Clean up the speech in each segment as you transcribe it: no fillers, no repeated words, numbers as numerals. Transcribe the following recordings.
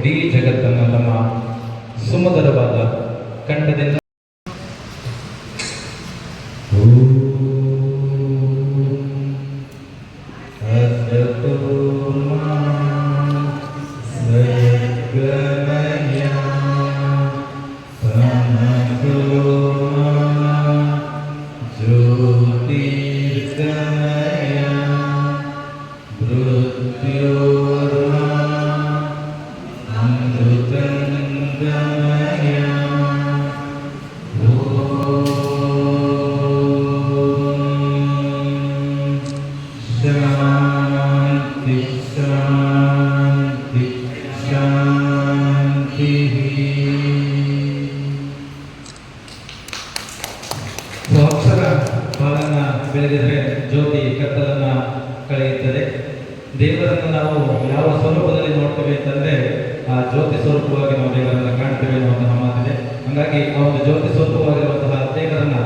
ಇಡೀ ಜಗತ್ತನ್ನು ತಮ್ಮ ಸುಮಧುರವಾದ ಕಂಠದಿಂದ ಅಕ್ಷರ ಬಾಳನ್ನ ಬೆಳೆದಿದ್ರೆ ಜ್ಯೋತಿ ಕತ್ತಲನ್ನ ಕಳೆಯುತ್ತದೆ. ದೇವರನ್ನು ನಾವು ಯಾವ ಸ್ವರೂಪದಲ್ಲಿ ನೋಡ್ತೇವೆ ಅಂತಂದ್ರೆ ಆ ಜ್ಯೋತಿ ಸ್ವರೂಪವಾಗಿ ನಾವು ದೇವರನ್ನ ಕಾಣ್ತೇವೆ ಅನ್ನುವಂತಹ ಮಾತಿದೆ. ಹಾಗಾಗಿ ಆ ಒಂದು ಜ್ಯೋತಿ ಸ್ವರೂಪವಾಗಿರುವಂತಹ ದೇವರನ್ನ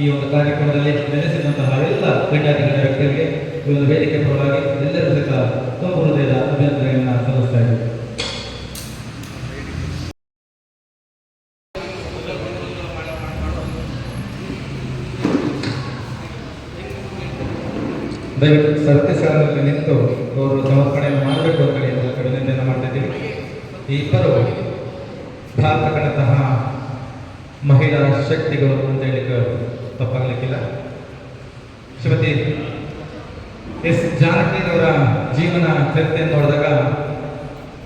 ಈ ಒಂದು ಕಾರ್ಯಕ್ರಮದಲ್ಲಿ ನೆಲೆಸಿದಂತಹ ಎಲ್ಲ ಗಣ್ಯಾಧಿಕಾರ ವ್ಯಕ್ತಿಗಳಿಗೆ ಈ ಒಂದು ವೇದಿಕೆ ಪರವಾಗಿ ಎಲ್ಲರೂ ಸಹಿತ ತುಂಬ ಹೃದಯದ ಅಭಿನಂದನೆಯನ್ನು ಸಲ್ಲಿಸ್ತಾ ಇದ್ದೀವಿ. ದಯವಿಟ್ಟು ಸರತಿ ಸಾಲಿನಲ್ಲಿ ನಿಂತು ಅವರು ಸಮರ್ಪಣೆಯನ್ನು ಮಾಡಬೇಕು ಅಂತ ಹೇಳಿ ಎಲ್ಲ ಕಡೆ ವಿನಂತಿಯನ್ನು ಮಾಡ್ತಾ ಇದ್ದೀವಿ. ಈ ಇಬ್ಬರು ಭಾರತ ಕಂಡಂತಹ ಮಹಿಳಾ ಶಕ್ತಿಗಳು ಅಂತ ಹೇಳಿಕ್ಕೆ ತಪ್ಪಾಗಲಿಕ್ಕಿಲ್ಲ. ಶ್ರೀಮತಿ ಎಸ್ ಜಾನಕಿಯವರ ಜೀವನ ಚರಿತ್ರೆಯನ್ನು ನೋಡಿದಾಗ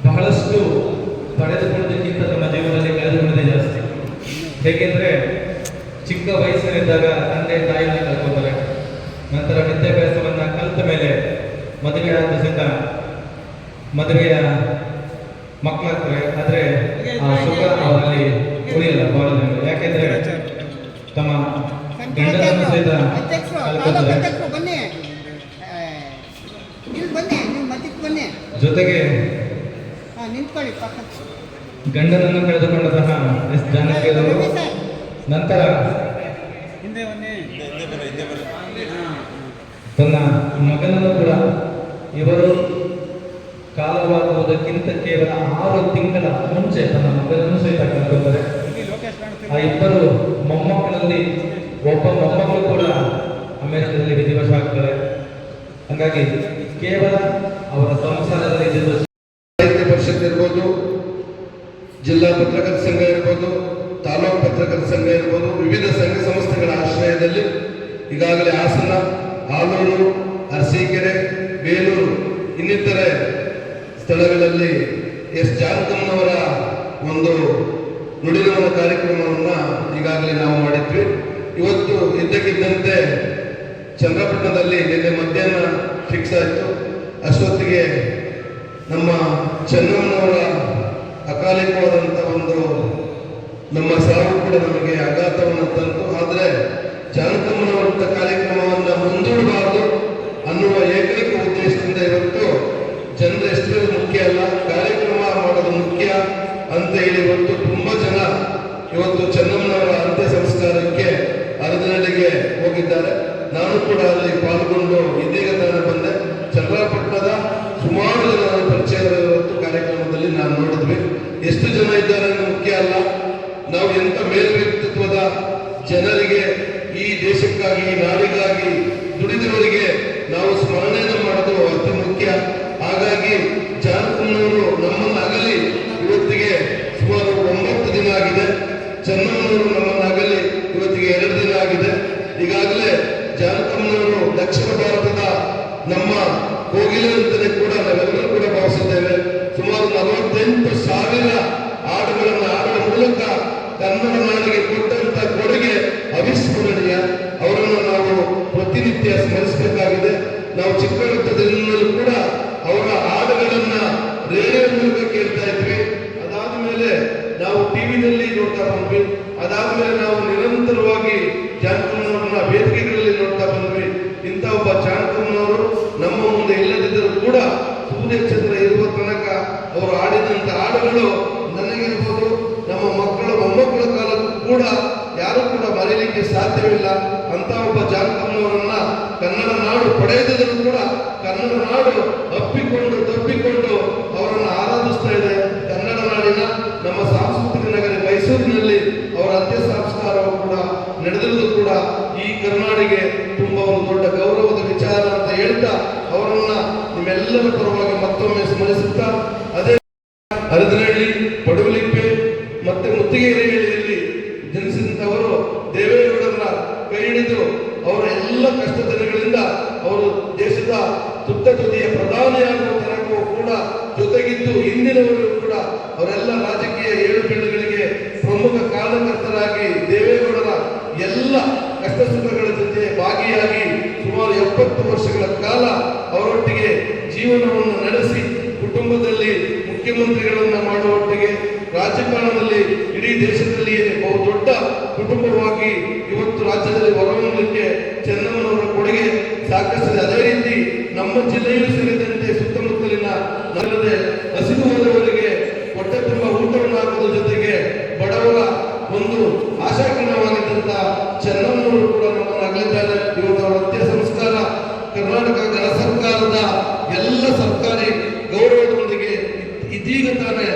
ಬಹಳಷ್ಟು ಪಡೆದುಕೊಳ್ಳೋದಕ್ಕಿಂತ ತಮ್ಮ ಜೀವನದಲ್ಲಿ ಕಳೆದುಕೊಳ್ಳೋದೇ ಜಾಸ್ತಿ. ಹೇಗೆಂದರೆ ಚಿಕ್ಕ ವಯಸ್ಸಿನಿದ್ದಾಗ ತಂದೆ ತಾಯಿನ ಕಳ್ಕೊತಾರೆ. ನಂತರ ವಿದ್ಯಾಭ್ಯಾಸವನ್ನ ಕಲಿತ ಮೇಲೆ ಮದುವೆ ಆದ ಸಹಿತ ಮದುವೆಯ ಮಕ್ಕಳಾಗ್ತವೆ. ಆದರೆ ಆ ಸುಖ ಅವರಲ್ಲಿ ಉಳಿಯಲ್ಲ ಬಹಳ ಜನ. ಯಾಕೆಂದ್ರೆ ತಮ್ಮ ಗಂಡನನ್ನು ಸಹಿತ ಕಳ್ಕೊತಾರೆ. ಜೊತೆಗೆ ಗಂಡನನ್ನು ಕಳೆದುಕೊಂಡಂತಹ ಎಸ್ ಜಾನಕಿಯವರು ನಂತರ ತನ್ನ ಮಗನನ್ನು ಕೂಡ ಇವರು ಕಾಲವಾಗುವುದಕ್ಕಿಂತ ಕೇವಲ 6 ತಿಂಗಳ ಮುಂಚೆ ತನ್ನ ಮಗನನ್ನು ಸಹಿತ ಕಳ್ಕೊತಾರೆ. ಆ ಇಬ್ಬರು ಮೊಮ್ಮಕ್ಕಳಲ್ಲಿ ಒಬ್ಬ ಮೊಮ್ಮಕ್ಕಳು ಕೂಡ ಅಮೆರಿಕದಲ್ಲಿ ವಿಧಿವಶ ಆಗ್ತಾರೆ. ಹಾಗಾಗಿ ಕೇವಲ ಅವರ ಸಂಸಾರದಲ್ಲಿ ಸಾಹಿತ್ಯ ಪರಿಷತ್ ಇರ್ಬೋದು, ಜಿಲ್ಲಾ ಪತ್ರಕರ್ತ ಸಂಘ ಇರ್ಬೋದು, ತಾಲೂಕು ಪತ್ರಕರ್ತ ಸಂಘ ಇರ್ಬೋದು, ವಿವಿಧ ಸಂಘ ಸಂಸ್ಥೆಗಳ ಆಶ್ರಯದಲ್ಲಿ ಈಗಾಗಲೇ ಹಾಸನ, ಆಲೂರು, ಅರಸೀಕೆರೆ, ಬೇಲೂರು ಇನ್ನಿತರೆ ಸ್ಥಳಗಳಲ್ಲಿ ಎಸ್ ಜಾನಕಮ್ಮನವರ ಒಂದು ನುಡಿನವನ ಕಾರ್ಯಕ್ರಮವನ್ನು ಈಗಾಗಲೇ ನಾವು ಮಾಡಿದ್ವಿ. ಇವತ್ತು ಇದ್ದಕ್ಕಿದ್ದಂತೆ ಚನ್ನಪಟ್ಟಣದಲ್ಲಿ ನಿನ್ನೆ ಮಧ್ಯಾಹ್ನ ಫಿಕ್ಸ್ ಆಯಿತು. ಅಷ್ಟೊತ್ತಿಗೆ ನಮ್ಮ ಚೆನ್ನಮ್ಮನವರ ಅಕಾಲಿಕವಾದಂಥ ಒಂದು ನಮ್ಮ ಸಾವು ಕೂಡ ನಮಗೆ ಆಘಾತವನ್ನು ತಂತು. ಆದರೆ ಜಾನಕಮ್ಮನವರ ಕಾರ್ಯಕ್ರಮವನ್ನು ಮುಂದೂಡಬಾರದು ಅನ್ನುವ ಏಕೈಕ ಉದ್ದೇಶದಿಂದ ಇವತ್ತು ಜನರ ಎಷ್ಟು ಮುಖ್ಯ ಅಲ್ಲ, ಕಾರ್ಯಕ್ರಮ ಮಾಡೋದು ಮುಖ್ಯ ಅಂತ ಹೇಳಿ ಇವತ್ತು ತುಂಬಾ ಜನ ಇವತ್ತು ಚೆನ್ನಮ್ಮನವರ ಅಂತ್ಯ ಸಂಸ್ಕಾರಕ್ಕೆ ಅರದನಹಳ್ಳಿಗೆ ಹೋಗಿದ್ದಾರೆ. ನಾನು ಕೂಡ ಅಲ್ಲಿ ಪಾಲ್ಗೊಂಡು ಇದೀಗ ತಾನೇ ಬಂದೆ. ಚನ್ನಪಟ್ಟಣದ ಸುಮಾರು ಜನ ಪರಿಚಯ ಇವತ್ತು ಕಾರ್ಯಕ್ರಮದಲ್ಲಿ ನಾನು ನೋಡಿದ್ವಿ. ಎಷ್ಟು ಜನ ಇದ್ದಾರೆ ಮುಖ್ಯ ಅಲ್ಲ, ನಾವು ಎಂತ ಮೇಲ್ವ್ಯಕ್ತಿತ್ವದ ಜನರಿಗೆ, ಈ ದೇಶಕ್ಕಾಗಿ, ಈ ನಾಡಿಗಾಗಿ ದುಡಿದವರಿಗೆ ನಾವು ಸ್ಮರಣೆಯನ್ನು ಮಾಡೋದು ಅತಿ ಮುಖ್ಯ. ಹಾಗಾಗಿ ಜಾನಕಮ್ಮನವರು ನಮ್ಮನ್ನು ಅಗಲಿ ಇವತ್ತಿಗೆ ಸುಮಾರು 9 ದಿನ ಆಗಿದೆ. ಚೆನ್ನಮ್ಮನವರು ನಮ್ಮನ್ನು ಅಗಲಿ ಇವತ್ತಿಗೆ 2 ದಿನ ಆಗಿದೆ. ಈಗಾಗಲೇ ಜಾನಕಮ್ಮನವರು ದಕ್ಷಿಣ ಭಾರತದ ನಮ್ಮ ಕೋಗಿಲೆ ಅಂತಲೇ ಕೂಡ ನಾವೆಲ್ಲರೂ ಕೂಡ ಭಾವಿಸುತ್ತೇವೆ. ಸುಮಾರು 48,000 ಹಾಡುಗಳನ್ನು ಹಾಡುವ ಮೂಲಕ ಕನ್ನಡ ನಾಡಿಗೆ ಕೊಟ್ಟಂತ ಕೊಡುಗೆ ಅವಿಸ್ಮರಣೀಯ. ಅವರನ್ನು ನಾವು ಪ್ರತಿನಿತ್ಯ ಸ್ಮರಿಸಬೇಕಾಗಿದೆ. ನಾವು ಚಿಕ್ಕವರಿದ್ದರಿಂದಲೂ ಕೂಡ ಅವರ ಹಾಡುಗಳನ್ನ ರೇಡಿಯೋ ಮೂಲಕ ಕೇಳ್ತಾ ಇದ್ವಿ. ಅದಾದ ಮೇಲೆ ನಾವು ಟಿವಿನಲ್ಲಿ ನೋಡ್ತಾ ಬಂದ್ವಿ. ಅದಾದ್ಮೇಲೆ ನಾವು ನಿರಂತರವಾಗಿ ಜಾನಕಮ್ಮನವರನ್ನ ವೇದಿಕೆಗಳಲ್ಲಿ ನೋಡ್ತಾ ಬಂದ್ವಿ. ಇಂಥ ಒಬ್ಬ ಜಾನಕಮ್ಮನವರು ನಮ್ಮ ಮುಂದೆ ಇಲ್ಲದಿದ್ದರೂ ಕೂಡ ಸೂರ್ಯ ಚಂದ್ರ ಇರುವ ತನಕ ಅವರು ಆಡಿದಂತ ಹಾಡುಗಳು ನನಗಿರ್ಬೋದು, ನಮ್ಮ ಮಕ್ಕಳ ಮೊಮ್ಮಕ್ಕಳ ಕಾಲಕ್ಕೂ ಕೂಡ ಯಾರು ಕೂಡ ಮರೆಯಲಿಕ್ಕೆ ಸಾಧ್ಯವಿಲ್ಲ. ಅಂತ ಒಬ್ಬ ಜಾನಕಮ್ಮನವರನ್ನ ಕನ್ನಡ ನಾಡು ಪಡೆಯದಿದ್ದರೂ ಕೂಡ ಕನ್ನಡ ನಾಡು ತಪ್ಪಿಕೊಂಡು ಅವರನ್ನು ಆರಾಧಿಸ್ತಾ ಇದೆ. ಕನ್ನಡ ಈ ಕರ್ನಾಡಿಗೆ ತುಂಬಾ ಒಂದು ದೊಡ್ಡ ಗೌರವದ ವಿಚಾರ ಅಂತ ಹೇಳ್ತಾ ಅವರನ್ನ ನಿಮ್ಮೆಲ್ಲರ ಪರವಾಗಿ ಮತ್ತೊಮ್ಮೆ ಸ್ಮರಿಸುತ್ತಾ, ಅದೇ ಹರದನಹಳ್ಳಿ, ಪಡುವಲಿಪ್ಪೆ ಮತ್ತೆ ಮುತ್ತಿಗೆರೆಹಳ್ಳಿಯಲ್ಲಿ ಜನಿಸಿದಂಥವರು ದೇವೇಗೌಡರನ್ನ ಕೈ ಹಿಡಿದು ಅವರ ಎಲ್ಲ ಕಷ್ಟ ದಿನಗಳಿಂದ ಅವರು ದೇಶದ ತುತ್ತ ತುದಿಯ ಪ್ರಧಾನಿಯಾಗುವ ತನಕವೂ ಕೂಡ ಜೊತೆಗಿದ್ದು ಇಂದಿನವರೆಗೂ ಕೂಡ ಅವರೆಲ್ಲ ರಾಜಕೀಯ ಏಳುಬೀಳುಗಳಿಗೆ ಪ್ರಮುಖ ಕಾರಣಕರ್ತರಾಗಿ ದೇವೇಗೌಡರ ಎಲ್ಲ ಕಷ್ಟ ಸುಖಗಳ ಜೊತೆ ಭಾಗಿಯಾಗಿ ಸುಮಾರು 70 ವರ್ಷಗಳ ಕಾಲ ಅವರೊಟ್ಟಿಗೆ ಜೀವನವನ್ನು ನಡೆಸಿ ಕುಟುಂಬದಲ್ಲಿ ಮುಖ್ಯಮಂತ್ರಿಗಳನ್ನ ಮಾಡುವೊಟ್ಟಿಗೆ ರಾಜಕಾರಣದಲ್ಲಿ ಇಡೀ ದೇಶದಲ್ಲಿಯೇ ಬಹುದೊಡ್ಡ ಕುಟುಂಬವಾಗಿ ಇವತ್ತು ರಾಜ್ಯದಲ್ಲಿ ಹೊರಹೊಮ್ಮಲಿಕ್ಕೆ ಚೆನ್ನಮ್ಮನವರ ಕೊಡುಗೆ ಸಾಕಷ್ಟಿದೆ. ಅದೇ ರೀತಿ ನಮ್ಮ ಜಿಲ್ಲೆಯೂ ಸೇರಿದಂತೆ ಸುತ್ತಮುತ್ತಲಿನ ನಲ್ಲದೆ ಹಸಿದು ಹೋದವರಿಗೆ ಹೊಟ್ಟೆ ತುಂಬ ಊಟವನ್ನು ಹಾಕುವುದರ ಜೊತೆಗೆ ಬಡವರ ಒಂದು ಆಶಾಕಿರಣವಾಗಿದ್ದಂತ ಚೆನ್ನಮ್ಮನವರು ಕೂಡ ನಮ್ಮನ್ನು ಅಗಲಿದ್ದಾರೆ. ಇವತ್ತು ಅವರ ಅಂತ್ಯ ಸಂಸ್ಕಾರ ಕರ್ನಾಟಕ ಗಣ ಸರ್ಕಾರದ ಎಲ್ಲ ಸರ್ಕಾರಿ ಗೌರವದೊಂದಿಗೆ ಇದೀಗ ತಾನೇ